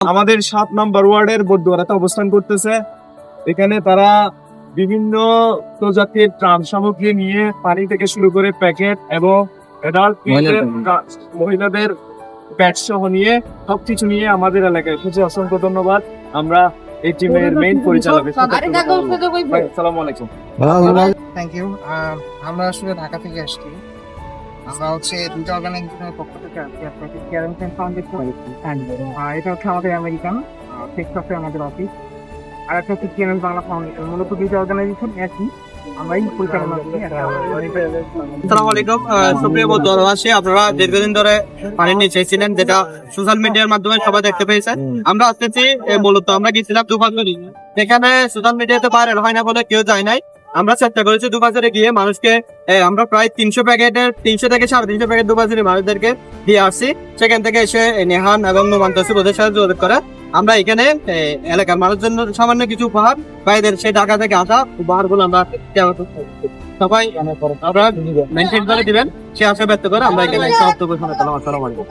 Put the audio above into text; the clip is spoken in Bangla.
আমাদের 7 নম্বর ওয়ার্ডের বড়দুয়ারাতে অবস্থান করতেছে। এখানে তারা বিভিন্ন প্রজাতির ত্রাণ সামগ্রী নিয়ে পানি থেকে শুরু করে প্যাকেট এবং অ্যাডাল্ট মহিলাদের প্যাড সহ নিয়ে সবকিছু নিয়ে আমাদের এলাকায় এসেছে। অসংখ্য ধন্যবাদ। আমরা এই টিমের মেইন পরিচালক। আসসালামু আলাইকুম। Thank you. আমরা আসলে ঢাকা থেকে আসছি। আমরা হচ্ছে দুটো অর্গানাইজেশনের পক্ষ থেকে আসছি। আপনাকে কেয়ারিং ফাউন্ডেশন, এটা হচ্ছে আমাদের আমেরিকান টেক্সাসে আমাদের অফিস। আর একটা হচ্ছে কেয়ারিং বাংলা ফাউন্ডেশন। মূলত দুটো অর্গানাইজেশন একই, আমরাই পরিচালনা করি। আসসালামু আলাইকুম। সুপ্রিয় বন্ধুবাসী, আপনারা দীর্ঘদিন ধরে পানি নিচে ছিলেন, যেটা সোশ্যাল মিডিয়ার মাধ্যমে সবাই দেখতে পেয়েছেন। আমরা আসতেছি মূলত আমরা গেছিলাম দুপাশে, সেখানে সোশ্যাল মিডিয়াতে ভাইরাল হয় না বলে কেউ যায় নাই। আমরা চেষ্টা করেছি দুপাশে গিয়ে মানুষকে আমরা প্রায় 300 থেকে 350 প্যাকেট দুপাশে মানুষদেরকে দিয়ে আসছি। সেখান থেকে এসে নেহান এবং নোমান তসিফ ওদের সাথে যোগাযোগ করে আমরা এখানে এলাকার মানুষের জন্য সামান্য কিছু উপহার বাইরের সেই ঢাকা থেকে আসা উপহার গুলো আমরা সবাই আপনারা মেনটেন করে দিবেন, সে আশা ব্যক্ত করে আমরা এখানে সমাপ্ত ঘোষণা করলাম। আসসালামু আলাইকুম।